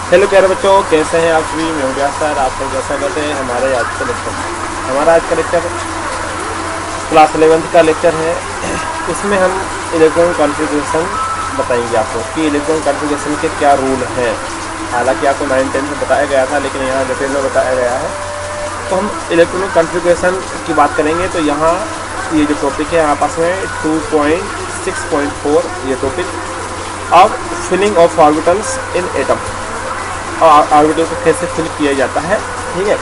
Hello प्यारे बच्चों, कैसे हैं आप सभी। मैं हूं व्यास सर, आपका जैसा कहते हैं हमारे आज का लेक्चर। हमारा आज का लेक्चर क्लास 11th का लेक्चर है। इसमें हम इलेक्ट्रॉन कॉन्फ़िगरेशन बताएंगे आपको कि इलेक्ट्रॉन कॉन्फ़िगरेशन के क्या रूल हैं। हालांकि आपको 9-10 में बताया गया था, लेकिन यहाँ डिटेल में बताया गया है। तो हम इलेक्ट्रॉन कॉन्फ़िगरेशन की बात करेंगे। तो यहाँ ये जो टॉपिक है यहाँ पास में 2.6.4 ये topic of filling of orbitals in atom, orbital को कैसे फिल किया जाता है। ठीक है,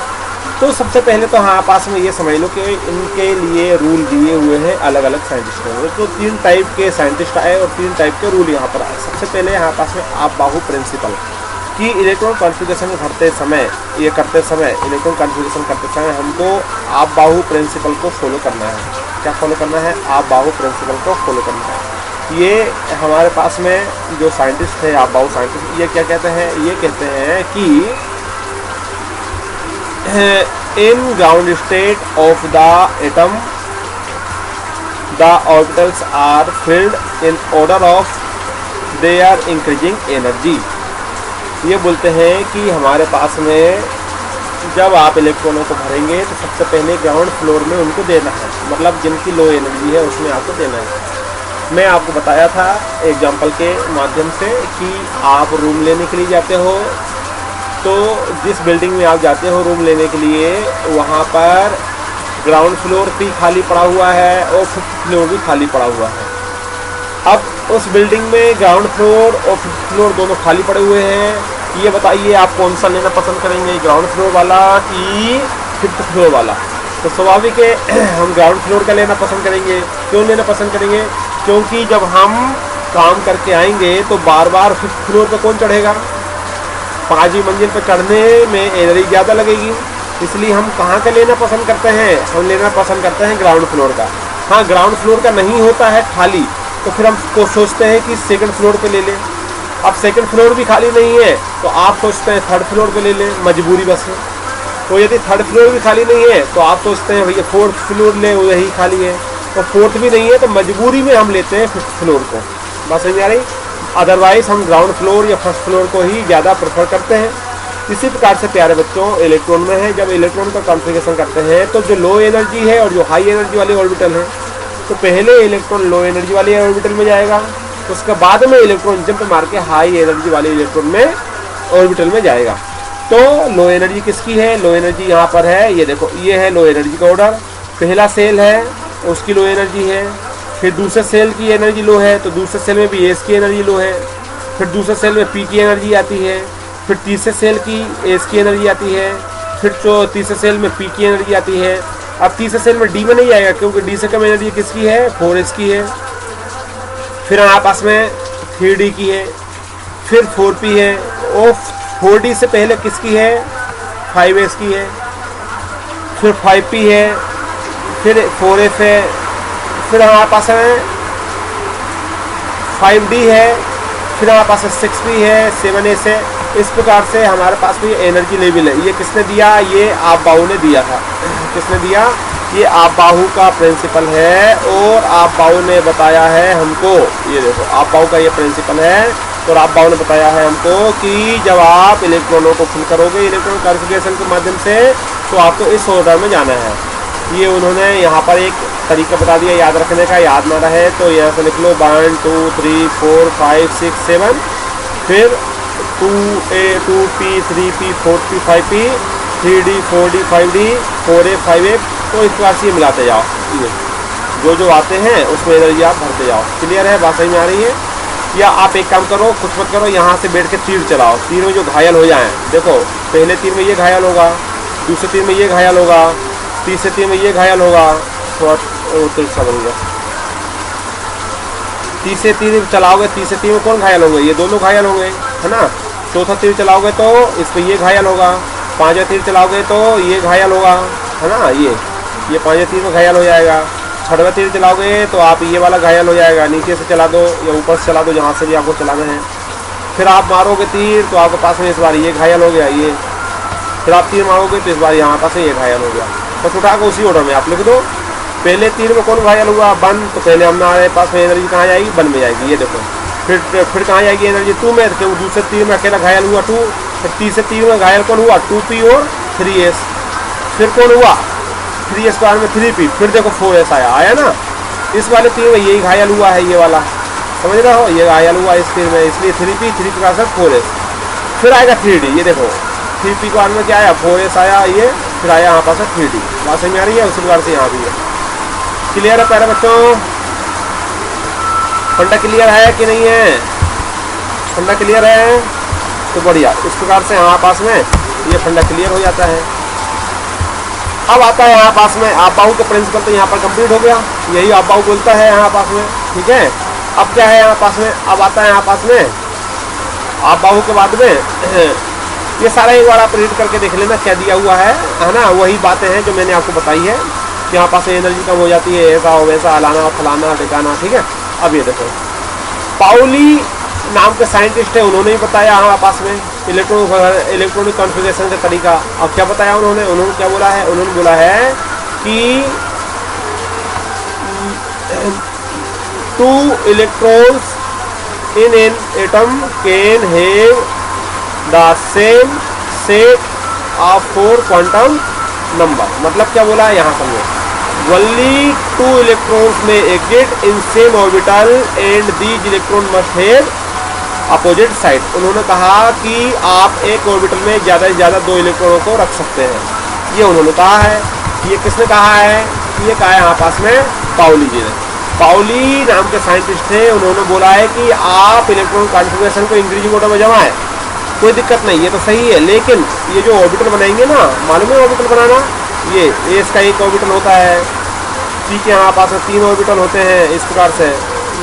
तो सबसे पहले तो हाँ पास में ये समझ लो कि इनके लिए रूल दिए हुए हैं अलग अलग साइंटिस्टों ने। तो 3 टाइप के साइंटिस्ट आए और 3 टाइप के रूल यहाँ पर आए। सबसे पहले यहाँ पास में आप बाहु प्रिंसिपल कि इलेक्ट्रॉन कॉन्फ़िगरेशन करते समय इलेक्ट्रॉन कॉन्फ़िगरेशन करते समय हमको आप बाहु प्रिंसिपल को फॉलो करना है। क्या फॉलो करना है? आप बाहु प्रिंसिपल को फॉलो करना है। ये हमारे पास में जो साइंटिस्ट है आप बाहु साइंटिस्ट, ये क्या कहते हैं? ये कहते हैं कि in ground state of the atom the orbitals are filled in order of their increasing energy. ये बोलते हैं कि हमारे पास में जब आप इलेक्ट्रॉनों को भरेंगे तो सबसे पहले ग्राउंड फ्लोर में उनको देना है, मतलब जिनकी लो एनर्जी है उसमें आपको देना है। मैं आपको बताया था एग्जाम्पल के माध्यम से कि आप रूम लेने के लिए जाते हो, तो जिस बिल्डिंग में आप जाते हो रूम लेने के लिए वहाँ पर ग्राउंड फ्लोर भी खाली पड़ा हुआ है और 5th फ्लोर भी खाली पड़ा हुआ है। अब उस बिल्डिंग में ग्राउंड फ्लोर और 5th फ्लोर दोनों खाली पड़े हुए हैं। ये बताइए आप कौन सा लेना पसंद करेंगे, ग्राउंड फ्लोर वाला कि 5th फ्लोर वाला? तो स्वाभाविक है हम ग्राउंड फ्लोर का लेना पसंद करेंगे। क्यों लेना पसंद करेंगे? क्योंकि जब हम काम करके आएंगे तो बार बार 5th फ्लोर पर कौन चढ़ेगा? 5वीं मंजिल पर चढ़ने में एनर्जी ज़्यादा लगेगी, इसलिए हम कहाँ का लेना पसंद करते हैं? हम लेना पसंद करते हैं ग्राउंड फ्लोर का। हाँ, ग्राउंड फ्लोर का नहीं होता है खाली, तो फिर हम को सोचते हैं कि 2nd फ्लोर पे ले लें। अब 2nd फ्लोर भी खाली नहीं है तो आप सोचते हैं 3rd फ्लोर पे ले लें, मजबूरी बस है। तो यदि 3rd फ्लोर भी खाली नहीं है तो आप सोचते हैं भैया 4th फ्लोर ले, वही खाली है। तो 4th भी नहीं है तो मजबूरी में हम लेते हैं 5th फ्लोर को। बात समझ आ रही? अदरवाइज हम ग्राउंड फ्लोर या 1st फ्लोर को ही ज़्यादा प्रेफर करते हैं। इसी प्रकार से प्यारे बच्चों इलेक्ट्रॉन में है, जब इलेक्ट्रॉन का कॉन्फ़िगरेशन करते हैं तो जो लो एनर्जी है और जो हाई एनर्जी वाले ऑर्बिटल है, तो पहले इलेक्ट्रॉन लो एनर्जी वाले ऑर्बिटल में जाएगा, तो उसके बाद में इलेक्ट्रॉन जंप मार के हाई एनर्जी वाले इलेक्ट्रॉन में ऑर्बिटल में जाएगा। तो लो एनर्जी किसकी है? लो एनर्जी यहाँ पर है, ये देखो, ये है लो एनर्जी का ऑर्डर। पहला सेल है उसकी लो एनर्जी है, फिर दूसरे सेल की एनर्जी लो है, तो दूसरे सेल में भी एस की एनर्जी लो है, फिर दूसरे सेल में पी की एनर्जी आती है, फिर तीसरे सेल की एस की एनर्जी आती है, फिर जो तीसरे सेल में पी की एनर्जी आती है। अब तीसरे सेल में डी में नहीं आएगा क्योंकि डी से कम एनर्जी किसकी है? 4s की है। फिर आपस में 3d की है, फिर 4p है, और 4d से पहले किसकी है? 5s की है, फिर 5p है, फिर 4f है, फिर हमारे पास है 5d है, फिर हमारे पास 6p है, 7s है। इस प्रकार से हमारे पास भी एनर्जी लेवल है। ये किसने दिया? ये आप बाहु ने दिया था। किसने दिया? ये आप बाहु का प्रिंसिपल है और आप बाहु ने बताया है हमको। ये देखो आप बाहु का ये प्रिंसिपल है और आप बाहु ने बताया है हमको कि जब आप इलेक्ट्रॉनों को फिल करोगे इलेक्ट्रॉन कॉन्फ़िगरेशन के माध्यम से तो आपको इस ऑर्डर में जाना है। ये उन्होंने यहाँ पर एक तरीका बता दिया याद रखने का, याद ना रहे तो यहाँ से लिख लो 1 2 3 4 5 6 7, फिर 2a 2p 3p 4p 5p 3d 4d 5d 4a 5a। तो इस प्रकार से मिलाते जाओ, ये जो आते हैं उसमें एनर्जी आप भरते जाओ। क्लियर है? बात सही में आ रही है? या आप एक काम करो, कुछ मत करो, यहाँ से बैठ के तीर चलाओ। तीर में जो घायल हो जाएं, देखो पहले तीर में ये घायल होगा, दूसरे तीर में ये घायल होगा, तीसरे तीर में ये घायल होगा, थोड़ा तिरछा बन गया। तीसरे तीर चलाओगे, तीसरे तीर में कौन घायल होंगे? ये दोनों घायल होंगे, है ना। चौथा तीर चलाओगे तो इस पर ये घायल होगा, 5वां तीर चलाओगे तो ये घायल होगा, है ना। ये 5वें तीर में घायल हो जाएगा। 6वां तीर चलाओगे तो आप ये वाला घायल हो जाएगा, नीचे से चला दो या ऊपर से चला दो, जहाँ से भी आपको चलाना है। फिर आप मारोगे तीर तो आपके पास में इस बार ये घायल हो गया, ये। फिर आप तीर मारोगे तो इस बार यहाँ पास ये घायल हो गया। बस उठा के उसी ऑर्डर में आप लिख दो। पहले तीर में कौन घायल हुआ? 1, तो पहले हमारे पास में एनर्जी कहाँ जाएगी? 1 में जाएगी। ये देखो फिर कहाँ जाएगी एनर्जी? 2 में, क्योंकि दूसरे तीर में अकेला घायल हुआ 2, फिर 3 से 3 में घायल कौन हुआ, 2p और 3s। फिर कौन हुआ, 3s के बाद में 3p, फिर देखो 4s आया ना। इस वाले 3 में यही घायल हुआ है, ये वाला समझ रहे हो, ये घायल हुआ इस 3 में, इसलिए 3p, 3 के बाद 4s। फिर आएगा 3d, ये देखो 3p के बाद में क्या आया, 4s आया, ये फिर आया यहाँ पास 3d। बात समझ में आ रही है, उसी प्रकार से यहाँ भी है। क्लियर है प्यारे बच्चों, फंडा क्लियर है कि नहीं है, फंडा क्लियर है तो बढ़िया। इस प्रकार से यहाँ पास में ये फंडा क्लियर हो जाता है। अब आता है यहाँ पास में आपबाहु का प्रिंसिपल, तो यहाँ पर कंप्लीट हो गया, यही आपबाहु बोलता है यहाँ पास में, ठीक है। अब क्या है यहाँ पास में, अब आता है यहाँ पास में आपबाहु के बाद में ये सारा एक बार आप रीड करके देख लेना क्या दिया हुआ है ना। वही बातें हैं जो मैंने आपको बताई है कि यहाँ पास एनर्जी कम हो जाती है, ऐसा हो वैसा, हलाना फलाना टिकाना, ठीक है। अब ये देखो पाउली नाम के साइंटिस्ट है, उन्होंने ही बताया हमारे पास में इलेक्ट्रॉनिक कॉन्फ़िगरेशन का तरीका। अब क्या बताया उन्होंने क्या बोला है, उन्होंने बोला है कि 2 electrons in an atom can have the same set of 4 quantum number। मतलब क्या बोला है यहाँ समझो, only 2 electrons may exist in same orbital and these electron must have opposite side. उन्होंने कहा कि आप एक ऑर्बिटल में ज़्यादा से ज़्यादा 2 इलेक्ट्रॉनों को रख सकते हैं, ये उन्होंने कहा है। ये किसने कहा है, ये कहा है यहाँ पास में पाउली जी ने। पाउली नाम के साइंटिस्ट थे, उन्होंने बोला है कि आप इलेक्ट्रॉन कॉन्फ़िगरेशन को इंक्रीजिंग ऑर्डर में जमाएं, कोई दिक्कत नहीं, ये तो सही है। लेकिन ये जो ऑर्बिटल बनाएंगे ना, मालूम है ऑर्बिटल बनाना, ये इसका एक ऑर्बिटल होता है, ठीक है। यहाँ पास में 3 ऑर्बिटल होते हैं इस प्रकार से,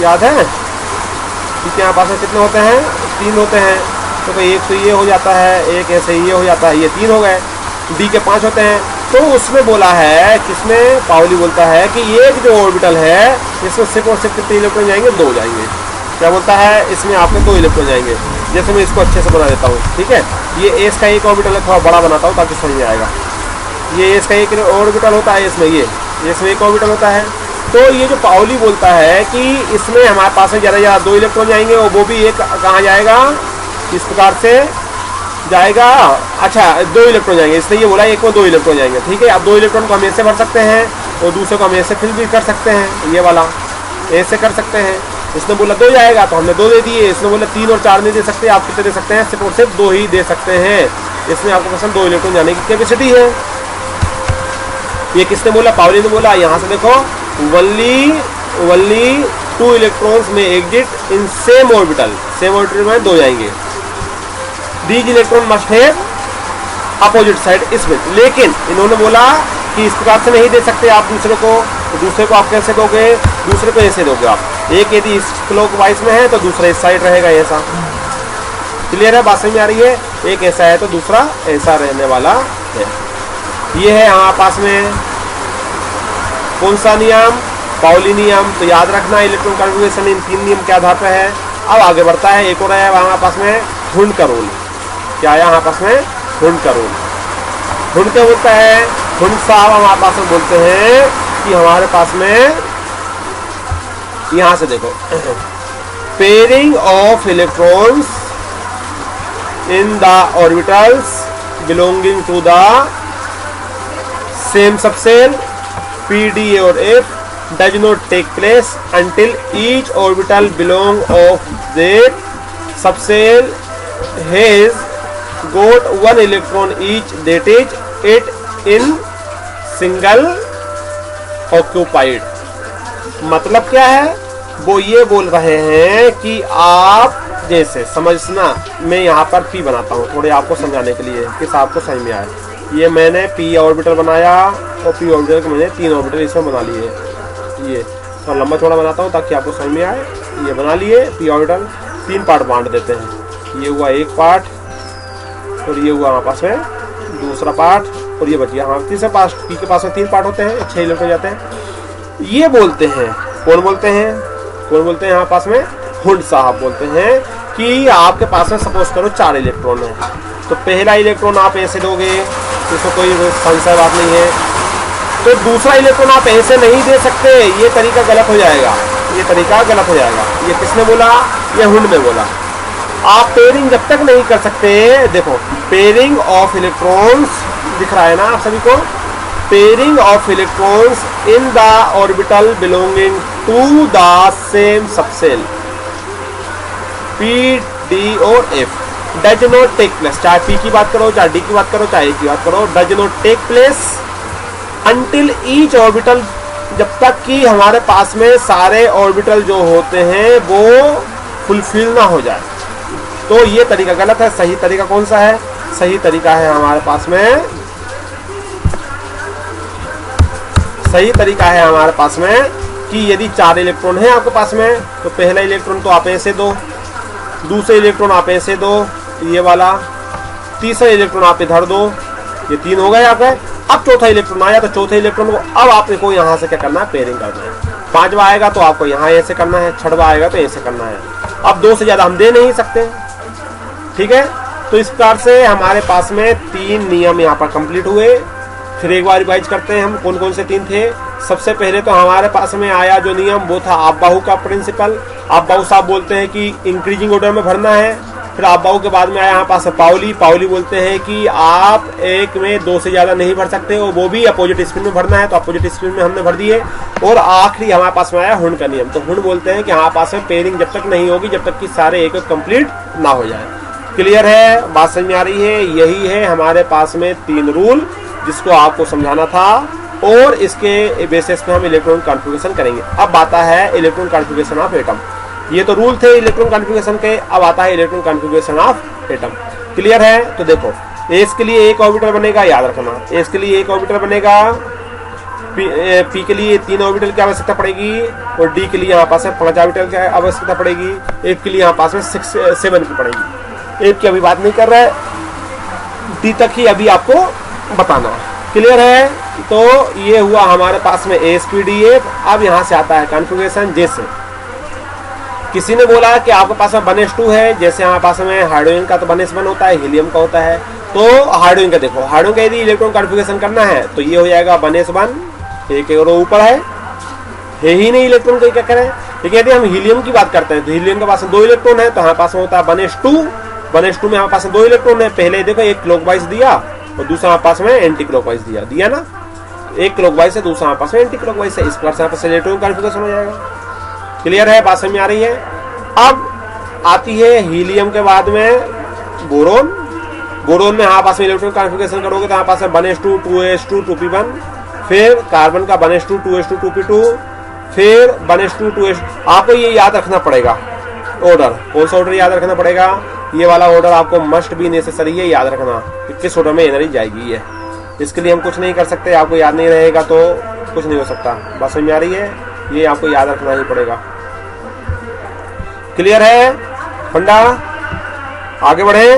याद है, ठीक है। यहाँ पास में कितने होते हैं, 3 होते हैं। तो एक तो ये हो जाता है, एक ऐसे ये हो जाता है, ये 3 हो गए। डी के 5 होते हैं। तो उसमें बोला है, किसमें, पाउली बोलता है कि एक जो ऑर्बिटल है इसमें सिर्फ और सिर्फ कितने इलेक्ट्रॉन जाएंगे, 2 जाएंगे। क्या बोलता है, इसमें आपके 2 इलेक्ट्रॉन जाएंगे। जैसे मैं इसको अच्छे से बना देता हूँ, ठीक है। ये एस का एक ऑर्बिटल है, थोड़ा बड़ा बनाता हूँ ताकि समझ में आएगा। ये एस का एक ऑर्बिटल होता है, इसमें ये इसमें एक ऑर्बिटल होता है। तो ये जो पाउली बोलता है कि इसमें हमारे पास में ज़्यादा से ज़्यादा 2 इलेक्ट्रॉन जाएंगे, और वो भी एक कहाँ जाएगा, इस प्रकार से जाएगा। अच्छा, 2 इलेक्ट्रॉन जाएंगे, इसने ये बोला एक में 2 इलेक्ट्रॉन जाएंगे, ठीक है। अब 2 इलेक्ट्रॉन को हम ऐसे भर सकते हैं और दूसरे को हम ऐसे फिल भी कर सकते हैं, ये वाला ऐसे कर सकते हैं। इसने बोला 2 जाएगा तो हमने 2 दे दिए। इसने बोला 3 और 4 नहीं दे सकते, आप कितने दे सकते हैं, सिर्फ और सिर्फ 2 ही दे सकते हैं। इसमें आपको पसंद 2 इलेक्ट्रॉन जाने की कैपेसिटी है। ये किसने बोला, पाउली ने बोला। यहाँ से देखो, only 2 इलेक्ट्रॉन्स में exit in same orbital, same orbital में 2 जाएंगे। These electron must have opposite side spin. लेकिन इन्होंने बोला कि इस प्रकार से नहीं दे सकते आप दूसरे को, तो दूसरे को आप कैसे दोगे, दूसरे को ऐसे दोगे आप। एक यदि इस क्लॉकवाइज में है तो दूसरा इस साइड रहेगा, ऐसा। क्लियर है, बात समझ में आ रही है। एक ऐसा है तो दूसरा ऐसा रहने वाला है। ये है हमारे पास में कौन सा नियम, पाउली नियम। तो याद रखना, इलेक्ट्रॉन कॉन्फ़िगरेशन इन 3 नियम के आधार पर है। अब आगे बढ़ता है, एक और है हमारे पास में हुंड का रूल। क्या आया हमारे पास में, हुंड का रूल। हुंड क्या बोलता है, हुंड साहब हमारे पास में बोलते हैं कि हमारे पास में यहाँ से देखो, pairing of electrons in the orbitals belonging to the same subshell P, D और F does not take place until each orbital belong of that subcell has got 1 electron each, that is it in single occupied। मतलब क्या है, वो ये बोल रहे हैं कि आप जैसे समझना, मैं यहाँ पर P बनाता हूँ थोड़े आपको समझाने के लिए कि आपको समझ में आए। ये मैंने P ऑर्बिटल बनाया और P ऑर्बिटल के मैंने 3 ऑर्बिटल इसमें बना लिए। ये थोड़ा लंबा चौड़ा बनाता हूँ ताकि आपको समझ में आए। ये बना लिए P ऑर्बिटल, 3 पार्ट बांट देते हैं। ये हुआ एक पार्ट, और ये हुआ हमारे पास में दूसरा पार्ट, और ये बच गया हमारे तीसरा पार्ट। P के पास में 3 पार्ट होते हैं, 6 इलेक्ट्रॉन जाते हैं। ये बोलते हैं, कौन बोलते हैं, कौन बोलते हैं, यहाँ पास में हुंड साहब बोलते हैं कि आपके पास में सपोज करो 4 इलेक्ट्रॉन है, तो पहला इलेक्ट्रॉन आप ऐसे दोगे, इसमें कोई संशय बात नहीं है। तो दूसरा इलेक्ट्रॉन आप ऐसे नहीं दे सकते, ये तरीका गलत हो जाएगा, ये तरीका गलत हो जाएगा। ये किसने बोला, ये हुंड ने बोला। आप पेयरिंग जब तक नहीं कर सकते, देखो पेयरिंग ऑफ इलेक्ट्रॉन्स दिख रहा है ना आप सभी को, pairing of electrons in the orbital belonging to the same subshell P D और F does not take place, चाहे पी की बात करो, चाहे डी की बात करो, चाहे ए की बात करो, does not take place until each orbital, जब तक कि हमारे पास में सारे ऑर्बिटल जो होते हैं वो फुलफिल ना हो जाए। तो ये तरीका गलत है। सही तरीका कौन सा है? सही तरीका है हमारे पास में, सही तरीका है हमारे पास में कि यदि 4 इलेक्ट्रॉन है आपके पास में तो पहला इलेक्ट्रॉन तो आप ऐसे दो, दूसरे इलेक्ट्रॉन आप ऐसे दो, ये वाला, तीसरा इलेक्ट्रॉन आप इधर दो, ये 3 हो गए आपके। अब चौथा इलेक्ट्रॉन आया तो चौथे इलेक्ट्रॉन को अब आपको यहाँ से क्या करना है? पेयरिंग करना है। 5वां आएगा तो आपको यहाँ ऐसे करना है, 6वां आएगा तो ऐसे करना है। अब 2 से ज्यादा हम दे नहीं सकते, ठीक है। तो इस प्रकार से हमारे पास में 3 नियम यहाँ पर कंप्लीट हुए। फिर एक बार रिवाइज करते हैं हम कौन कौन से 3 थे। सबसे पहले तो हमारे पास में आया जो नियम वो था आपबाहु का प्रिंसिपल। आपबाहु साहब बोलते हैं कि इंक्रीजिंग ऑर्डर में भरना है। फिर आपबाहु के बाद में आया यहाँ पास पाउली। पाउली बोलते हैं कि आप एक में 2 से ज्यादा नहीं भर सकते और वो भी अपोजिट स्पिन में भरना है, तो अपोजिट स्पिन में हमने भर दिए। और आखिरी हमारे पास में आया हुन का नियम। तो हुन बोलते हैं कि हमारे पास में पेयरिंग जब तक नहीं होगी जब तक कि सारे एक कंप्लीट ना हो जाए। क्लियर है? बात समझ में आ रही है? यही है हमारे पास में 3 रूल जिसको आपको समझाना था और इसके बेसिस पे हम इलेक्ट्रॉन कॉन्फ़िगरेशन करेंगे। अब आता है इलेक्ट्रॉन कॉन्फ़िगरेशन ऑफ एटम। ये तो रूल थे इलेक्ट्रॉन कॉन्फ़िगरेशन के, अब आता है electron configuration of atom. Clear है? तो देखो एस के लिए एक ऑर्बिटल बनेगा, याद रखना। एस के लिए एक ऑर्बिटल बनेगा, पी के लिए 3 ऑर्बिटल की आवश्यकता पड़ेगी और डी के लिए यहाँ पास 5 ऑर्बिटल की आवश्यकता पड़ेगी। एफ के लिए यहाँ पास में 7 की पड़ेगी। एफ की अभी बात नहीं कर रहा है, डी तक ही अभी आपको बताना है। क्लियर है? तो ये हुआ हमारे पास में AsPdF। अब यहाँ से आता है कॉन्फ़िगरेशन। जैसे किसी ने बोला कि आपके पास में 1s2 है, जैसे हमारे पास में हाइड्रोजन का तो 1s1 होता है, हीलियम का होता है। तो हाइड्रोजन का देखो, हाइड्रोजन का यदि इलेक्ट्रॉन कॉन्फ़िगरेशन करना है तो ये हो जाएगा 1s1, एक और ऊपर है ही नहीं इलेक्ट्रॉन को क्या करें। ठीक है, यदि हम हीलियम की बात करते हैं तो हीलियम के पास 2 इलेक्ट्रॉन है, तो हमारे पास में होता है 1s2। 1s2 में हमारे पास 2 इलेक्ट्रॉन है। पहले देखो एक क्लॉकवाइज दिया और दूसरा हमारे पास में एंटी क्लॉकवाइज दिया ना। एक क्लॉकवाइज से दूसरा हमारे पास में एंटी क्लॉकवाइज से, इस प्रकार से हमारे पास इलेक्ट्रॉन कॉन्फ़िगरेशन हो जाएगा। क्लियर है? बात समझ में आ रही है? अब आती है हीलियम के बाद में बोरोन। बोरोन में हमारे पास में इलेक्ट्रॉन कॉन्फ़िगरेशन करोगे तो हमारे पास है 1s2, 2s2, 2p1। फिर कार्बन का 1s2, 2s2, 2p2, फिर 1s2, 2s2। आपको ये याद रखना पड़ेगा ऑर्डर। कौन सा ऑर्डर याद रखना पड़ेगा? ये वाला ऑर्डर आपको मस्ट बी नेसेसरी है याद रखना कि किस ऑर्डर में एनर्जी जाएगी। ये इसके लिए हम कुछ नहीं कर सकते, आपको याद नहीं रहेगा तो कुछ नहीं हो सकता। बात समझ में आ रही है? ये आपको याद रखना ही पड़ेगा। क्लियर है फंडा? आगे बढ़े।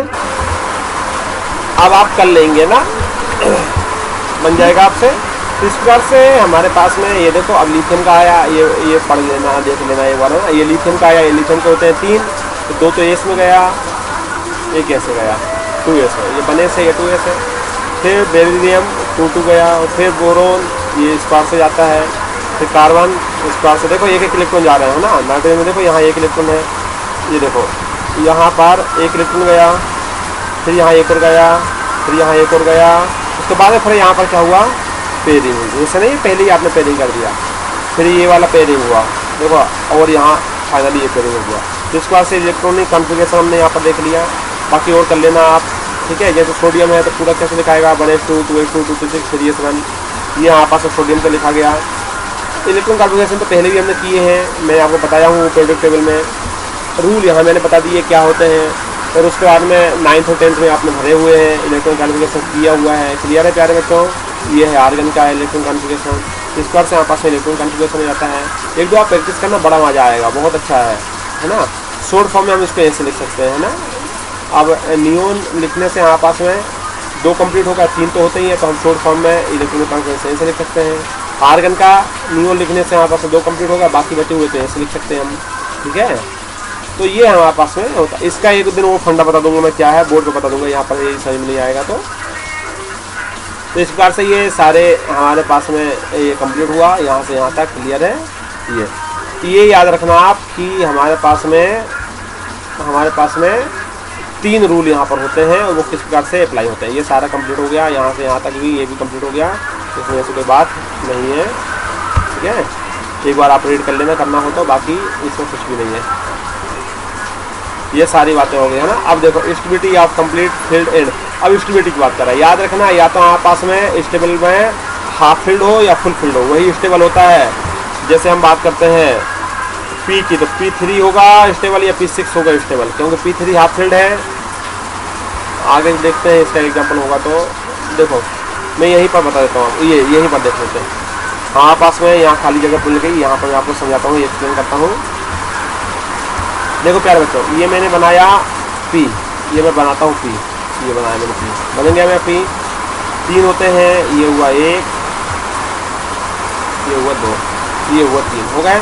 अब आप कर लेंगे ना, बन जाएगा आपसे। इस प्रकार से हमारे पास में ये देखो अब लिथियम का आया, ये पढ़ लेना, देख लेना एक बार ना। ये लिथियम का आया, ये लिथियम के होते हैं 3, तो 2 तो एस में गया, एक ऐसे गया, 2s है, ये 1s है, ये 2s है। फिर बेरिलियम 2 गया और फिर बोरोन ये इस पार से जाता है। फिर कार्बन इस प्रकार से देखो एक इलेक्ट्रॉन जा रहे हैं ना। नाइट्रोजन में देखो यहाँ 1 इलेक्ट्रॉन है, ये देखो यहाँ पर 1 इलेक्ट्रॉन गया, फिर यहाँ 1 और गया, फिर यहाँ 1 और गया। उसके बाद फिर यहाँ पर क्या हुआ? पेयरिंग हुई। ऐसे नहीं पहले ही आपने पेयरिंग कर दिया, फिर ये वाला पेयरिंग हुआ देखो, और यहाँ फाइनली ये पेयरिंग हुआ। तो इस प्रकार से इलेक्ट्रॉनिक कॉन्फ़िगरेशन हमने यहाँ पर देख लिया। बाकी और कर लेना आप, ठीक है। जैसे सोडियम है तो पूरा कैसे लिखाएगा? 1s2, 2s2, 2p6, 3s1। ये यहाँ पास सोडियम का लिखा गया। इलेक्ट्रॉन कॉन्फ़िगरेशन तो पहले भी हमने किए हैं, मैं आपको बताया हूँ पीरियोडिक टेबल में। रूल यहाँ मैंने बता दिए क्या होते हैं। और उसके बाद में 9th और 10th में आपने भरे हुए हैं, इलेक्ट्रॉन कॉन्फ़िगरेशन किया हुआ है। क्लियर है प्यारे बच्चों? ये है आर्गन का इलेक्ट्रॉन कॉन्फ़िगरेशन। इस प्रकार से यहाँ पास में इलेक्ट्रॉन कॉन्फ़िगरेशन हो जाता है। 1-2 आप प्रैक्टिस करना, बड़ा मजा आएगा, बहुत अच्छा है ना। शॉर्ट फॉर्म में हम इसको ऐसे लिख सकते हैं ना। अब नियोन लिखने से यहाँ पास में 2 कंप्लीट होगा, 3 तो होते ही है, तो हम शॉर्ट फॉर्म में इलेक्ट्रॉनिक कॉन्फ़िगरेशन ऐसे लिख सकते हैं। आर्गन का नियोन लिखने से यहाँ पास 2 कंप्लीट होगा, बाकी बचे हुए तो ऐसे लिख सकते हैं हम, ठीक है। तो ये हमारे पास में होता है। इसका एक दिन वो फंडा बता दूंगा मैं क्या है, बोर्ड पे बता दूंगा, यहाँ पर ये समझ में नहीं आएगा। तो इस प्रकार से ये सारे हमारे पास में ये कंप्लीट हुआ, यहाँ से यहाँ तक। क्लियर है? ये याद रखना आप कि हमारे पास में हमारे पास में 3 रूल यहाँ पर होते हैं और वो किस प्रकार से अप्लाई होते हैं। ये सारा कंप्लीट हो गया, यहाँ से यहाँ तक भी ये भी कंप्लीट हो गया, इसमें ऐसी कोई बात नहीं है, ठीक है। एक बार आप रीड कर लेना, करना हो तो, बाकी इसमें कुछ भी नहीं है। ये सारी बातें हो गई है ना। अब देखो stability of complete field and. अब स्टेबिलिटी की बात कर रहा है, याद रखना, या तो हमारे पास में स्टेबल में हाफ फील्ड हो या फुल फील्ड हो, वही स्टेबल होता है। जैसे हम बात करते हैं पी की, तो P3 होगा स्टेबल या P6 होगा स्टेबल, क्योंकि P3 हाफ फील्ड है। आगे देखते हैं इसका एग्जांपल होगा तो देखो मैं यहीं पर बता देता हूँ, ये यहीं पर देख लेते हैं। हमारे पास में यहाँ खाली जगह मिल गई, यहाँ पर मैं आपको समझाता हूँ, एक्सप्लेन करता हूँ। देखो प्यारे बच्चों, ये मैंने बनाया P, ये मैं बनाता हूँ P, ये बनाया मैंने P, बन गया मैं P। 3 होते हैं, ये हुआ 1, ये हुआ 2, ये हुआ 3, हो गए।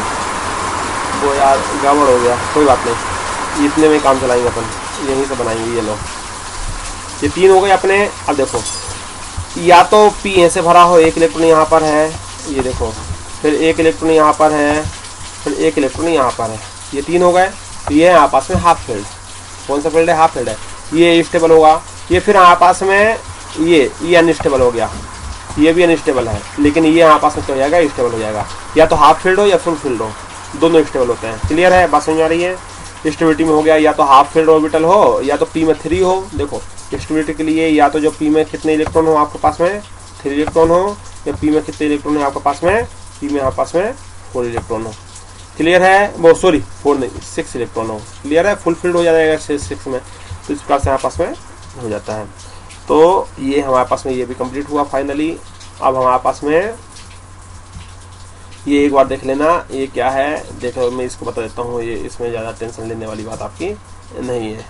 वो यार गड़बड़ हो गया, कोई बात नहीं, इतने में काम चलाएंगे अपन, यहीं से बनाएंगे। ये लो, ये 3 हो गए अपने। अब देखो, या तो P ऐसे भरा हो, 1 इलेक्ट्रॉन यहाँ पर है, ये देखो, फिर 1 इलेक्ट्रॉन यहाँ पर है, फिर 1 इलेक्ट्रॉन यहाँ पर है, ये 3 हो गए। ये है आपस में हाफ फील्ड। कौन सा फील्ड है? हाफ फील्ड है। ये स्टेबल होगा। ये फिर आपस में ये अनस्टेबल हो गया, ये भी अनस्टेबल है, लेकिन ये आपस में क्या हो जाएगा? स्टेबल हो जाएगा। या तो हाफ फील्ड हो या फुल फील्ड हो, दोनों स्टेबल होते हैं। क्लियर है? बात समझ आ रही है? स्टेबिलिटी में हो गया, या तो हाफ फील्ड ऑर्बिटल हो या तो P में 3 हो। देखो स्टेबिलिटी के लिए या तो जो P में कितने इलेक्ट्रॉन हो आपके पास में 3 इलेक्ट्रॉन हो, या P में कितने इलेक्ट्रॉन है आपके पास में, P में आपके पास में 4 इलेक्ट्रॉन हो। क्लियर है? वो सॉरी 4 नहीं 6 इलेक्ट्रॉन हो। क्लियर है? फुल फील्ड हो जाएगा 6 में, तो इस प्रकार से हमारे पास में हो जाता है। तो ये हमारे पास में ये भी कंप्लीट हुआ फाइनली। अब हमारे पास में ये एक बार देख लेना, ये क्या है देखो, मैं इसको बता देता हूँ। ये इसमें ज़्यादा टेंशन लेने वाली बात आपकी नहीं है।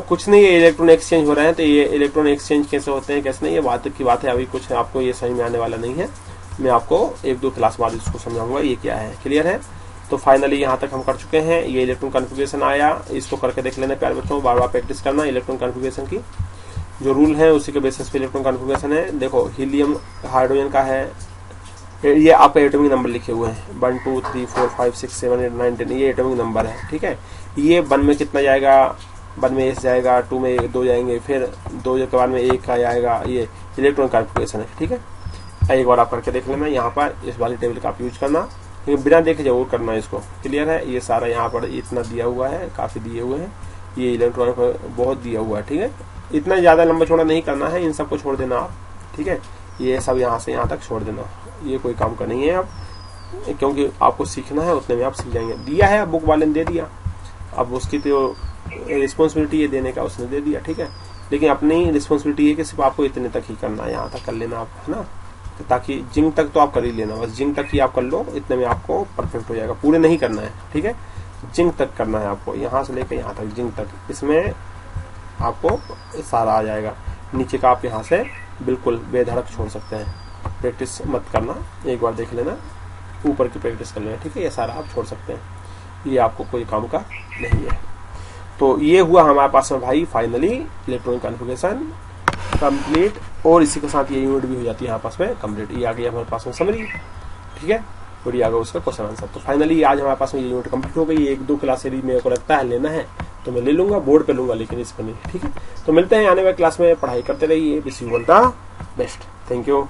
कुछ नहीं, ये इलेक्ट्रॉन एक्सचेंज हो रहे हैं, तो ये इलेक्ट्रॉन एक्सचेंज कैसे होते हैं कैसे नहीं, ये बात की बात है। अभी कुछ आपको ये समझ में आने वाला नहीं है, मैं आपको 1-2 क्लास बाद इसको समझाऊंगा ये क्या है। क्लियर है? तो फाइनली यहाँ तक हम कर चुके हैं। ये इलेक्ट्रॉन कॉन्फ़िगरेशन आया, इसको करके देख लेना प्यारे बच्चों, बार बार प्रैक्टिस करना। इलेक्ट्रॉन कॉन्फ़िगरेशन की जो रूल है उसी के बेसिस पे इलेक्ट्रॉन कॉन्फ़िगरेशन है। देखो हीलियम हाइड्रोजन का है, ये आपका एटॉमिक नंबर लिखे हुए हैं 1 2 3 4 5 6 7 8 9 10, ये एटॉमिक नंबर है। ठीक है? ये 1 में कितना जाएगा? 1 में S जाएगा, 2 में 2 जाएंगे, फिर 2 के बाद में 1 का जाएगा। ये इलेक्ट्रॉन कॉन्फ़िगरेशन है। ठीक है? एक बार आप करके देख लेना, यहाँ पर इस वाली टेबल का आप यूज करना, लेकिन बिना देखे जरूर करना इसको। क्लियर है? ये सारा यहाँ पर इतना दिया हुआ है, काफी दिए हुए हैं, ये इलेक्ट्रॉन बहुत दिया हुआ है। ठीक है? इतना ज्यादा लंबा छोड़ा नहीं करना है, इन सबको छोड़ देना आप। ठीक है? ये सब यहाँ से यहाँ तक छोड़ देना, ये कोई काम का नहीं है अब, क्योंकि आपको सीखना है, उतने में आप सीख जाएंगे। दिया है, बुक वाले ने दे दिया, अब उसकी तो रिस्पॉन्सिबिलिटी ये देने का उसने दे दिया। ठीक है? लेकिन अपनी रिस्पॉन्सिबिलिटी है कि सिर्फ आपको इतने तक ही करना है, यहाँ तक कर लेना आप, है ना, ताकि जिंक तक तो आप कर ही लेना, बस जिंक तक ही आप कर लो, इतने में आपको परफेक्ट हो जाएगा। पूरे नहीं करना है। ठीक है? जिंक तक करना है आपको, यहाँ से लेकर यहाँ तक, जिंक तक, इसमें आपको सारा आ जाएगा। नीचे का आप यहाँ से बिल्कुल बेधड़क छोड़ सकते हैं, प्रैक्टिस मत करना, एक बार देख लेना, ऊपर की प्रैक्टिस कर लेना। ठीक है? ये सारा आप छोड़ सकते हैं, ये आपको कोई काम का नहीं है। तो ये हुआ हमारे पास में भाई फाइनली इलेक्ट्रॉनिक कॉन्फ़िगरेशन कंप्लीट, और इसी के साथ ये यूनिट भी हो जाती है हमारे पास में कंप्लीट। ये आ गई हमारे पास में समरी। ठीक है? और ये आ गया उसका क्वेश्चन आंसर। तो फाइनली आज हमारे पास में ये यूनिट कंप्लीट हो गई। 1-2 क्लास यदि मेरे को लगता है लेना है तो मैं ले लूंगा, बोर्ड पे लूंगा, लेकिन इस पर नहीं। ठीक है? तो मिलते हैं आने वाली क्लास में, पढ़ाई करते रहिए। Wish you all the best. Thank you.